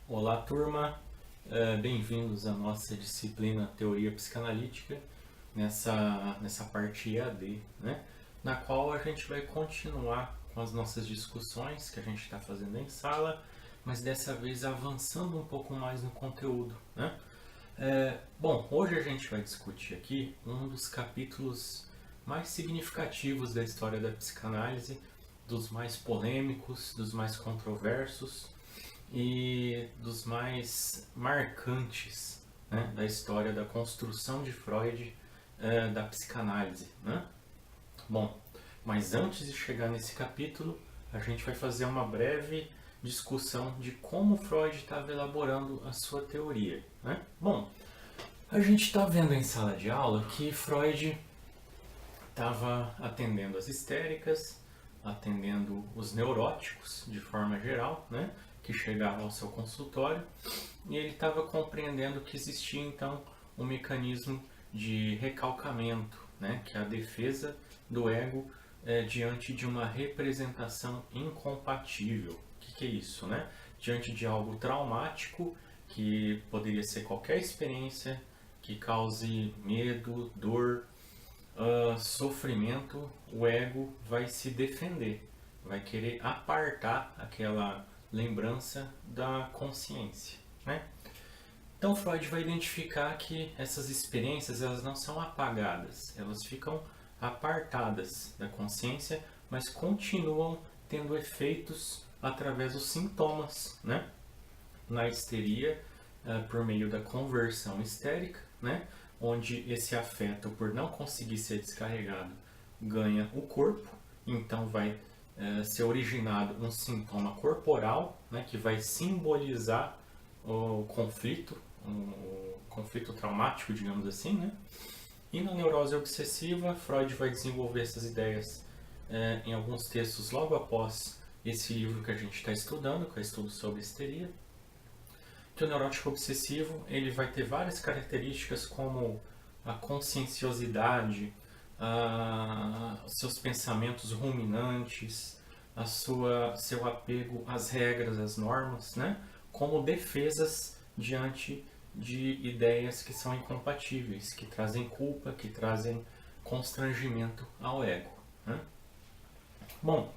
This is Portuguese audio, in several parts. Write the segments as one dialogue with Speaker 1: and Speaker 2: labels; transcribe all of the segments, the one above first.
Speaker 1: Olá, turma. Bem-vindos à nossa disciplina Teoria Psicanalítica, nessa parte EAD, né? Na qual a gente vai continuar com as nossas discussões que a gente está fazendo em sala, mas dessa vez avançando um pouco mais no conteúdo, né? Bom, hoje a gente vai discutir aqui um dos capítulos mais significativos da história da psicanálise, dos mais polêmicos, dos mais controversos e dos mais marcantes, né, da história da construção de Freud, da psicanálise, né? Bom, mas antes de chegar nesse capítulo, a gente vai fazer uma breve discussão de como Freud estava elaborando a sua teoria, né? Bom, a gente está vendo em sala de aula que Freud estava atendendo as histéricas, atendendo os neuróticos de forma geral, né, que chegavam ao seu consultório, e ele estava compreendendo que existia então um mecanismo de recalcamento, né, que é a defesa do ego diante de uma representação incompatível. O que é isso, né? Diante de algo traumático, que poderia ser qualquer experiência que cause medo, dor, sofrimento, o ego vai se defender, vai querer apartar aquela lembrança da consciência, né? Então Freud vai identificar que essas experiências elas não são apagadas, elas ficam apartadas da consciência, mas continuam tendo efeitos através dos sintomas, né? Na histeria, por meio da conversão histérica, né? Onde esse afeto, por não conseguir ser descarregado, ganha o corpo, então vai ser originado um sintoma corporal, né? Que vai simbolizar o conflito traumático, digamos assim, né? E na neurose obsessiva, Freud vai desenvolver essas ideias em alguns textos logo após esse livro que a gente está estudando, que é o Estudo sobre Histeria, que o neurótico obsessivo ele vai ter várias características como a conscienciosidade, os seus pensamentos ruminantes, seu apego às regras, às normas, né? Como defesas diante de ideias que são incompatíveis, que trazem culpa, que trazem constrangimento ao ego, né? Bom,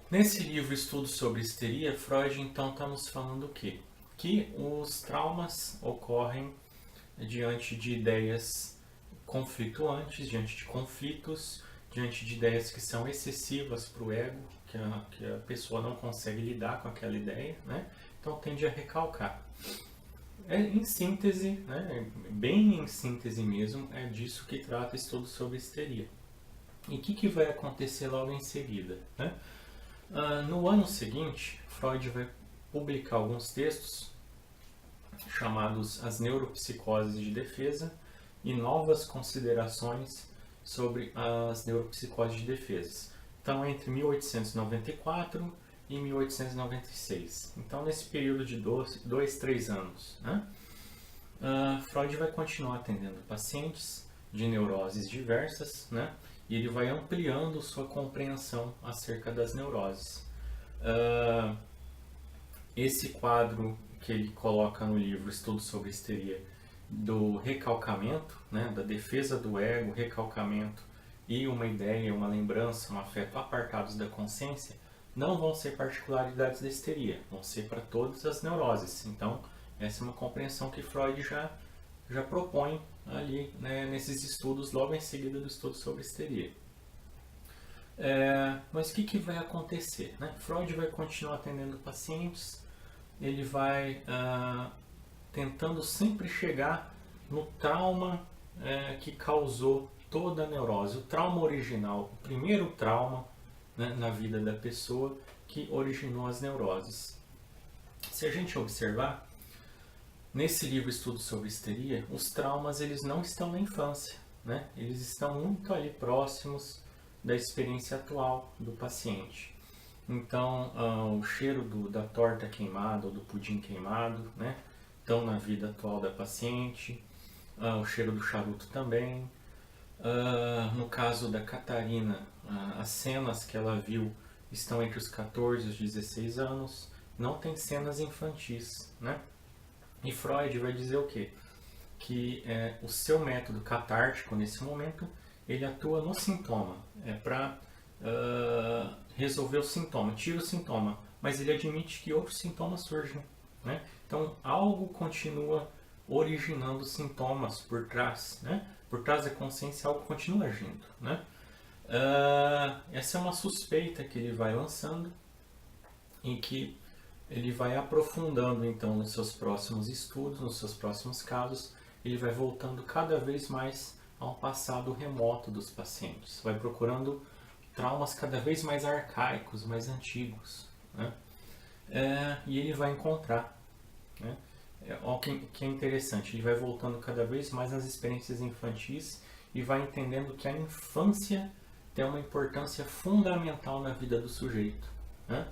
Speaker 1: nesse livro Estudo sobre Histeria, Freud então está nos falando o quê? Que os traumas ocorrem diante de ideias conflituantes, diante de conflitos, diante de ideias que são excessivas para o ego, que a pessoa não consegue lidar com aquela ideia, né? Então tende a recalcar. Em síntese, né, bem em síntese mesmo, é disso que trata Estudo sobre Histeria. E o que vai acontecer logo em seguida, né? No ano seguinte, Freud vai publicar alguns textos chamados As Neuropsicoses de Defesa e Novas Considerações sobre as Neuropsicoses de Defesa. Então, entre 1894 e 1896. Então, nesse período de 3 anos, né? Freud vai continuar atendendo pacientes de neuroses diversas, né? E ele vai ampliando sua compreensão acerca das neuroses. Esse quadro que ele coloca no livro Estudo sobre Histeria, do recalcamento, né, da defesa do ego, recalcamento e uma ideia, uma lembrança, um afeto apartados da consciência, não vão ser particularidades da histeria, vão ser para todas as neuroses. Então, essa é uma compreensão que Freud já propõe ali, né, nesses estudos, logo em seguida do estudo sobre histeria. Mas o que vai acontecer, né? Freud vai continuar atendendo pacientes, ele vai tentando sempre chegar no trauma que causou toda a neurose, o trauma original, o primeiro trauma, né, na vida da pessoa que originou as neuroses. Se a gente observar, nesse livro Estudo sobre Histeria, os traumas eles não estão na infância, né? Eles estão muito ali próximos da experiência atual do paciente. Então, o cheiro da torta queimada ou do pudim queimado, né, estão na vida atual da paciente. O cheiro do charuto também. No caso da Catarina, as cenas que ela viu estão entre os 14 e os 16 anos. não tem cenas infantis, né? E Freud vai dizer o quê? Que o seu método catártico nesse momento, ele atua no sintoma, para resolver o sintoma, tira o sintoma, mas ele admite que outros sintomas surgem, né? Então algo continua originando sintomas por trás, né? Por trás da consciência algo continua agindo, né? Essa é uma suspeita que ele vai lançando, em que ele vai aprofundando então nos seus próximos estudos, nos seus próximos casos, ele vai voltando cada vez mais ao passado remoto dos pacientes, vai procurando traumas cada vez mais arcaicos, mais antigos, né? E ele vai encontrar, né? Olha que é interessante, ele vai voltando cada vez mais nas experiências infantis e vai entendendo que a infância tem uma importância fundamental na vida do sujeito, né?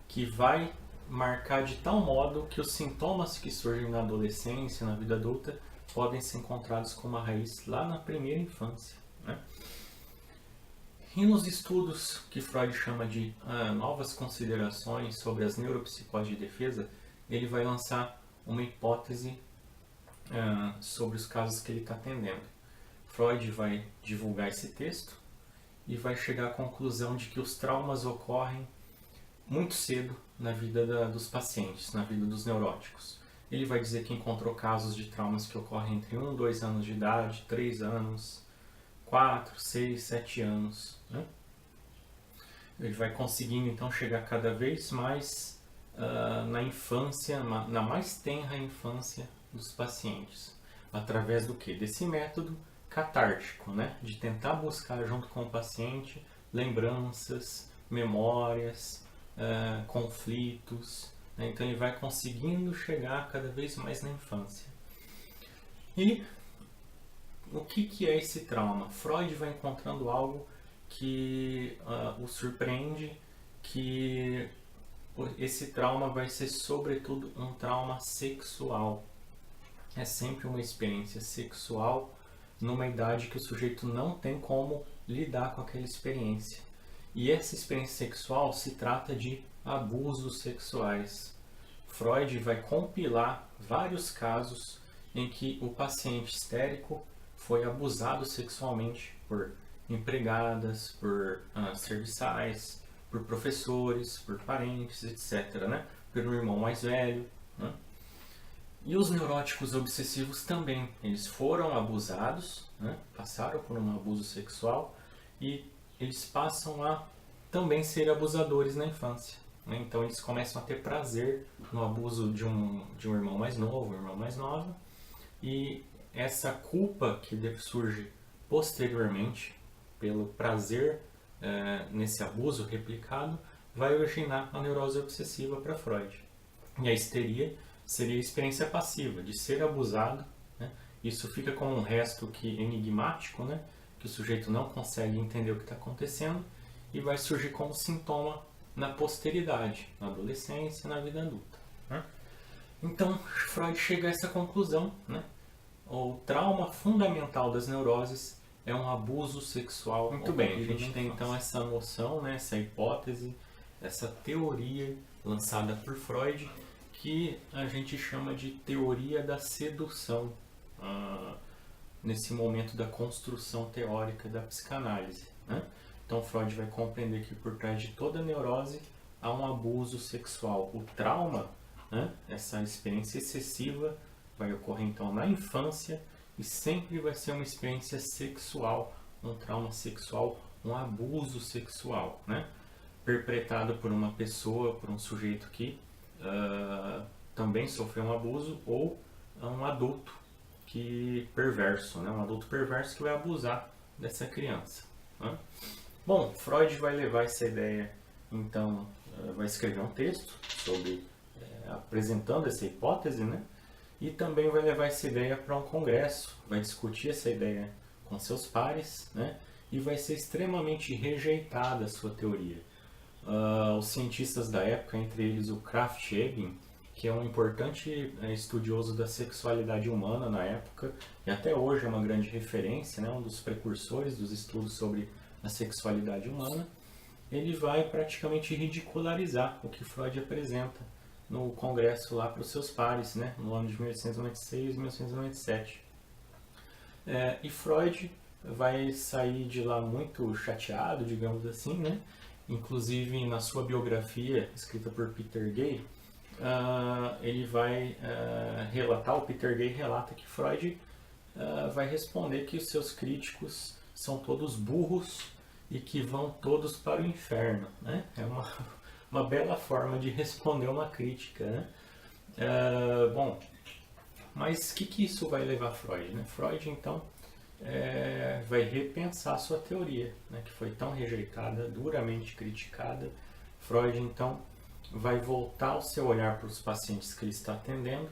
Speaker 1: Que vai marcar de tal modo que os sintomas que surgem na adolescência, na vida adulta, podem ser encontrados com uma raiz lá na primeira infância, né? E nos estudos que Freud chama de novas considerações sobre as neuropsicoses de defesa, ele vai lançar uma hipótese sobre os casos que ele está atendendo. Freud vai divulgar esse texto e vai chegar à conclusão de que os traumas ocorrem muito cedo na vida dos pacientes, na vida dos neuróticos. Ele vai dizer que encontrou casos de traumas que ocorrem entre 1 e 2 anos de idade, 3 anos, 4, 6, 7 anos, né? Ele vai conseguindo então chegar cada vez mais na infância, na mais tenra infância dos pacientes. Através do que? Desse método catártico, né? De tentar buscar junto com o paciente lembranças, memórias, conflitos, né? Então ele vai conseguindo chegar cada vez mais na infância. E o que é esse trauma? Freud vai encontrando algo que o surpreende, que esse trauma vai ser sobretudo um trauma sexual. É sempre uma experiência sexual numa idade que o sujeito não tem como lidar com aquela experiência. E essa experiência sexual se trata de abusos sexuais. Freud vai compilar vários casos em que o paciente histérico foi abusado sexualmente por empregadas, por serviçais, por professores, por parentes, etc., né? Por um irmão mais velho, né? E os neuróticos obsessivos também, eles foram abusados, né? Passaram por um abuso sexual e eles passam a também ser abusadores na infância, né? Então eles começam a ter prazer no abuso de um irmão mais novo, uma irmã mais nova, e essa culpa que surge posteriormente pelo prazer nesse abuso replicado vai originar a neurose obsessiva para Freud. E a histeria seria a experiência passiva de ser abusado, né? Isso fica como um resto enigmático, né? Que o sujeito não consegue entender o que está acontecendo e vai surgir como sintoma na posteridade, na adolescência, na vida adulta, né? Então Freud chega a essa conclusão, né? O trauma fundamental das neuroses é um abuso sexual. Muito bem, a gente tem então essa noção, né, essa hipótese, essa teoria lançada por Freud, que a gente chama de teoria da sedução, nesse momento da construção teórica da psicanálise, né? Então Freud vai compreender que por trás de toda neurose há um abuso sexual. O trauma, né, essa experiência excessiva, vai ocorrer então na infância e sempre vai ser uma experiência sexual, um trauma sexual, um abuso sexual, né? Perpetrado por uma pessoa, por um sujeito que também sofreu um abuso, ou um adulto perverso, né? Um adulto perverso que vai abusar dessa criança, né? Bom, Freud vai levar essa ideia, então, vai escrever um texto sobre apresentando essa hipótese, né? E também vai levar essa ideia para um congresso, vai discutir essa ideia com seus pares, né? E vai ser extremamente rejeitada a sua teoria. Os cientistas da época, entre eles o Krafft-Ebing, que é um importante estudioso da sexualidade humana na época, e até hoje é uma grande referência, né? Um dos precursores dos estudos sobre a sexualidade humana, ele vai praticamente ridicularizar o que Freud apresenta, no congresso lá para os seus pares, né, no ano de 1896 e 1897. E Freud vai sair de lá muito chateado, digamos assim, né? Inclusive na sua biografia, escrita por Peter Gay, ele vai relatar, o Peter Gay relata que Freud vai responder que os seus críticos são todos burros e que vão todos para o inferno, né? É uma bela forma de responder uma crítica, né? Bom, mas o que isso vai levar Freud, né? Freud, então, vai repensar sua teoria, né, que foi tão rejeitada, duramente criticada. Freud, então, vai voltar o seu olhar para os pacientes que ele está atendendo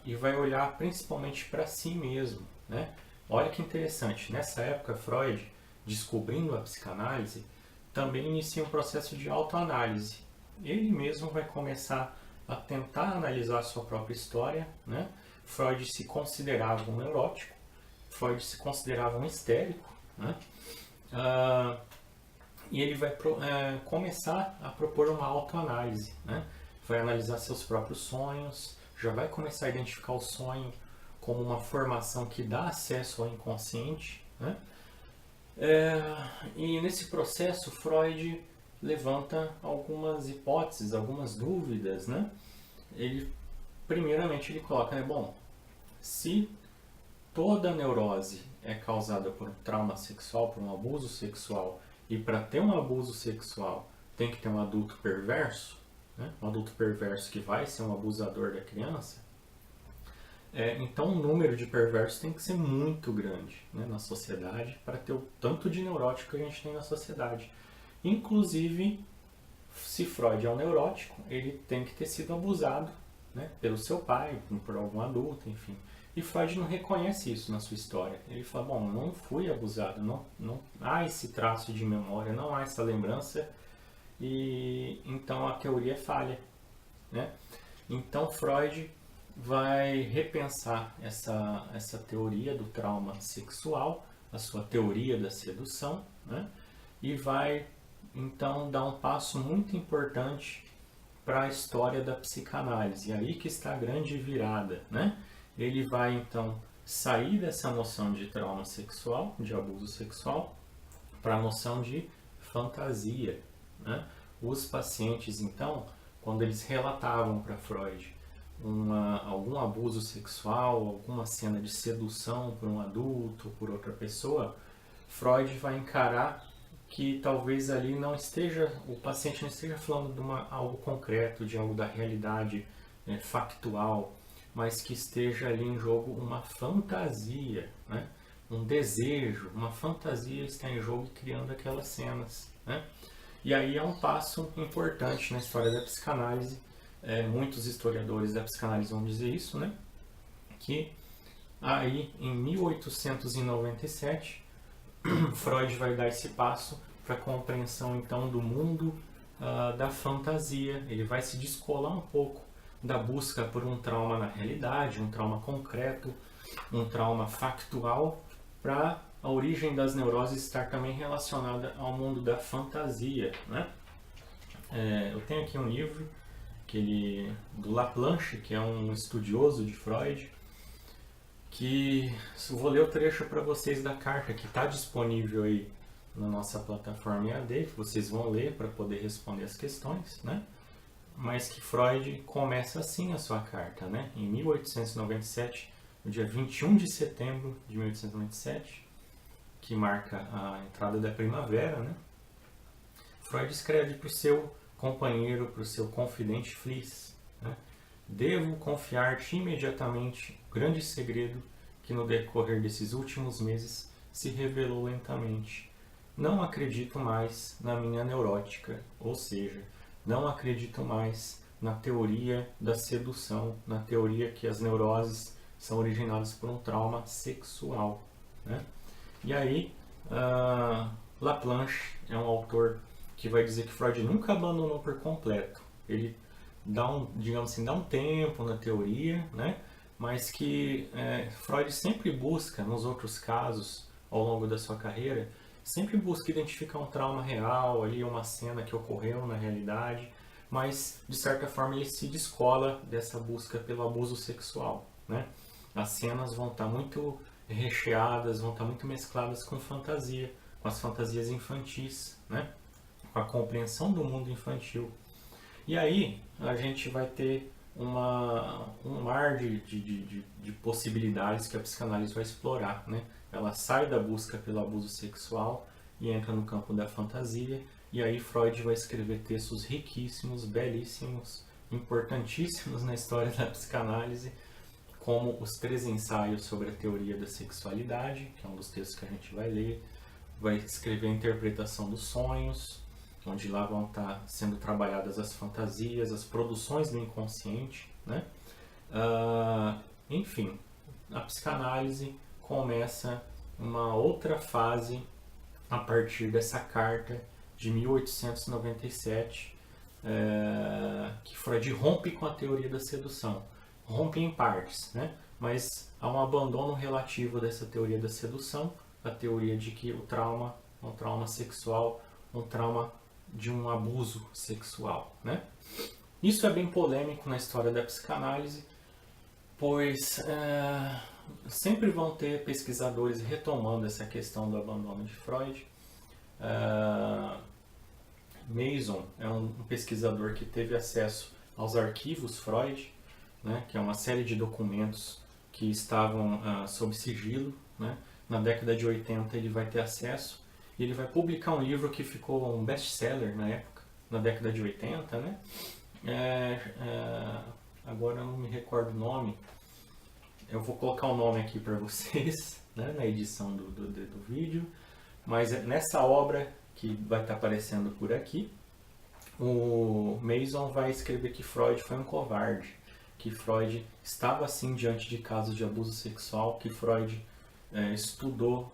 Speaker 1: e vai olhar principalmente para si mesmo, né? Olha que interessante, nessa época Freud, descobrindo a psicanálise, também inicia um processo de autoanálise. Ele mesmo vai começar a tentar analisar a sua própria história, né? Freud se considerava um neurótico, Freud se considerava um histérico, né? E ele vai começar a propor uma autoanálise, né? Vai analisar seus próprios sonhos, já vai começar a identificar o sonho como uma formação que dá acesso ao inconsciente, né? E nesse processo Freud levanta algumas hipóteses, algumas dúvidas, né? Primeiramente ele coloca, né, bom, se toda neurose é causada por um trauma sexual, por um abuso sexual, e para ter um abuso sexual tem que ter um adulto perverso, né? Um adulto perverso que vai ser um abusador da criança, então o número de perversos tem que ser muito grande, né, na sociedade para ter o tanto de neurótico que a gente tem na sociedade. Inclusive, se Freud é um neurótico, ele tem que ter sido abusado, né, pelo seu pai, por algum adulto, enfim. E Freud não reconhece isso na sua história. Ele fala, bom, não fui abusado, não há esse traço de memória, não há essa lembrança, e então a teoria é falha, né? Então Freud vai repensar essa teoria do trauma sexual, a sua teoria da sedução, né? E vai então dar um passo muito importante para a história da psicanálise. E aí que está a grande virada, né? Ele vai então sair dessa noção de trauma sexual, de abuso sexual, para a noção de fantasia, né? Os pacientes então, quando eles relatavam para Freud algum abuso sexual, alguma cena de sedução por um adulto, por outra pessoa, Freud vai encarar que talvez ali o paciente não esteja falando de algo concreto, de algo da realidade factual, mas que esteja ali em jogo uma fantasia, né? Um desejo, uma fantasia está em jogo criando aquelas cenas, né? E aí é um passo importante na história da psicanálise. Muitos historiadores da psicanálise vão dizer isso, né? Que aí em 1897 Freud vai dar esse passo para a compreensão então do mundo da fantasia. Ele vai se descolar um pouco da busca por um trauma na realidade, um trauma concreto, um trauma factual, para a origem das neuroses estar também relacionada ao mundo da fantasia, né? Eu tenho aqui um livro do Laplanche, que é um estudioso de Freud, que vou ler o trecho para vocês da carta que está disponível aí na nossa plataforma EAD, que vocês vão ler para poder responder as questões, né? Mas que Freud começa assim a sua carta, né? Em 1897, no dia 21 de setembro de 1897, que marca a entrada da primavera, né? Freud escreve para o seu companheiro, para o seu confidente Fliess, né? Devo confiar-te imediatamente o grande segredo que no decorrer desses últimos meses se revelou lentamente. Não acredito mais na minha neurótica, ou seja, não acredito mais na teoria da sedução, na teoria que as neuroses são originadas por um trauma sexual, né? E aí, Laplanche é um autor que vai dizer que Freud nunca abandonou por completo. Ele dá um tempo na teoria, né? Mas que Freud sempre busca, nos outros casos, ao longo da sua carreira, sempre busca identificar um trauma real, ali uma cena que ocorreu na realidade, mas de certa forma ele se descola dessa busca pelo abuso sexual, né? As cenas vão estar muito recheadas, vão estar muito mescladas com fantasia, com as fantasias infantis, né? Com a compreensão do mundo infantil. E aí a gente vai ter um mar de possibilidades que a psicanálise vai explorar, né? Ela sai da busca pelo abuso sexual e entra no campo da fantasia, e aí Freud vai escrever textos riquíssimos, belíssimos, importantíssimos na história da psicanálise, como os 3 ensaios sobre a teoria da sexualidade, que é um dos textos que a gente vai ler, vai escrever a interpretação dos sonhos, onde lá vão estar sendo trabalhadas as fantasias, as produções do inconsciente, né? Enfim, a psicanálise começa uma outra fase a partir dessa carta de 1897, que Freud rompe com a teoria da sedução. Rompe em partes, né? Mas há um abandono relativo dessa teoria da sedução, a teoria de que o trauma, um trauma sexual, um trauma de um abuso sexual, né? Isso é bem polêmico na história da psicanálise, pois sempre vão ter pesquisadores retomando essa questão do abandono de Freud. Mason é um pesquisador que teve acesso aos arquivos Freud, né, que é uma série de documentos que estavam sob sigilo, né? Na década de 80 ele vai ter acesso e ele vai publicar um livro que ficou um best-seller na época, na década de 80, né? Agora eu não me recordo o nome, eu vou colocar o nome aqui para vocês, né, na edição do vídeo, mas nessa obra que vai estar aparecendo por aqui, o Mason vai escrever que Freud foi um covarde, que Freud estava assim diante de casos de abuso sexual, que Freud estudou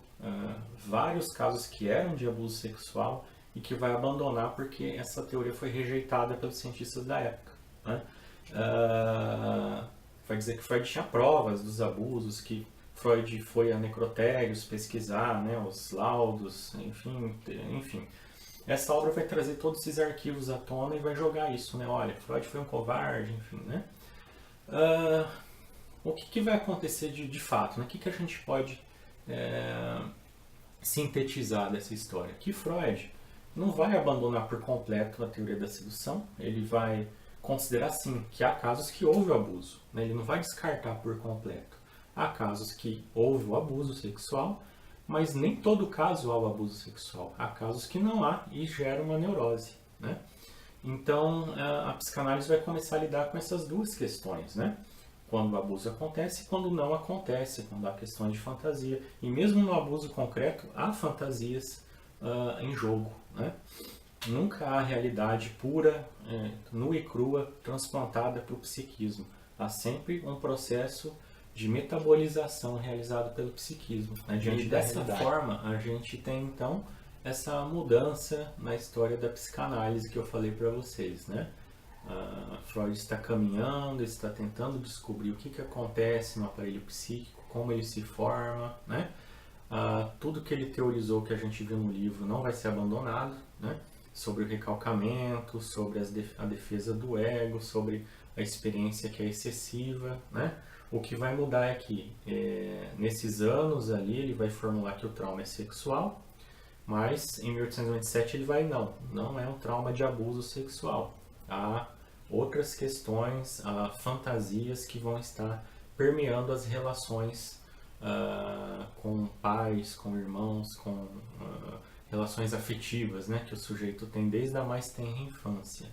Speaker 1: vários casos que eram de abuso sexual e que vai abandonar porque essa teoria foi rejeitada pelos cientistas da época, né? Vai dizer que Freud tinha provas dos abusos, que Freud foi a necrotérios pesquisar, né, os laudos, enfim. Essa obra vai trazer todos esses arquivos à tona e vai jogar isso, né? Olha, Freud foi um covarde, enfim, né? O que vai acontecer de fato, né? O que a gente pode sintetizar dessa história? Que Freud não vai abandonar por completo a teoria da sedução, ele vai considerar sim que há casos que houve o abuso, né? Ele não vai descartar por completo. Há casos que houve o abuso sexual, mas nem todo caso há o abuso sexual. Há casos que não há e gera uma neurose, né? Então a psicanálise vai começar a lidar com essas duas questões, né? Quando o abuso acontece e quando não acontece, quando há questões de fantasia. E mesmo no abuso concreto, há fantasias em jogo, né? Nunca há realidade pura, nua e crua, transplantada para o psiquismo. Há sempre um processo de metabolização realizado pelo psiquismo, né? Diante dessa forma, a gente tem então essa mudança na história da psicanálise que eu falei para vocês, né? Freud está caminhando, está tentando descobrir o que acontece no aparelho psíquico, como ele se forma, né? Tudo que ele teorizou, que a gente viu no livro, não vai ser abandonado, né? Sobre o recalcamento, sobre a defesa do ego, sobre a experiência que é excessiva, né? O que vai mudar é que, nesses anos ali, ele vai formular que o trauma é sexual, mas em 1897 ele vai, não é um trauma de abuso sexual. Há outras questões, fantasias que vão estar permeando as relações com pais, com irmãos, com relações afetivas, né, que o sujeito tem desde a mais tenra infância.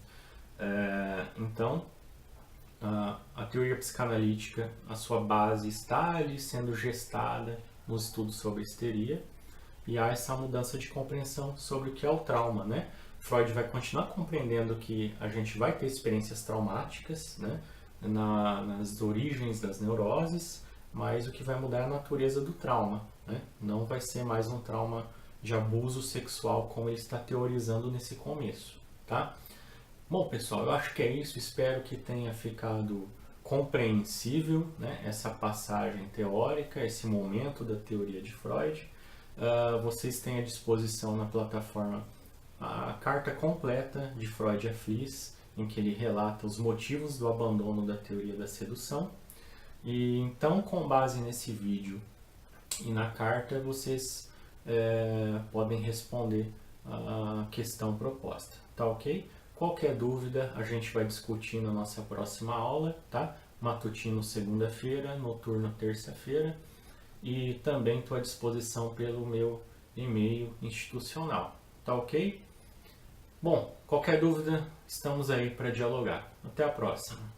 Speaker 1: Então, a teoria psicanalítica, a sua base está ali sendo gestada nos estudos sobre histeria, e há essa mudança de compreensão sobre o que é o trauma, né? Freud vai continuar compreendendo que a gente vai ter experiências traumáticas, né, nas origens das neuroses, mas o que vai mudar é a natureza do trauma, né? Não vai ser mais um trauma de abuso sexual como ele está teorizando nesse começo, tá? Bom, pessoal, eu acho que é isso. Espero que tenha ficado compreensível, né, essa passagem teórica, esse momento da teoria de Freud. Vocês têm à disposição na plataforma a carta completa de Freud a Fliss em que ele relata os motivos do abandono da teoria da sedução. E então, com base nesse vídeo e na carta, vocês podem responder a questão proposta, tá ok? Qualquer dúvida a gente vai discutir na nossa próxima aula, tá? Matutino segunda-feira, noturno terça-feira, e também estou à disposição pelo meu e-mail institucional, tá ok? Bom, qualquer dúvida, estamos aí para dialogar. Até a próxima!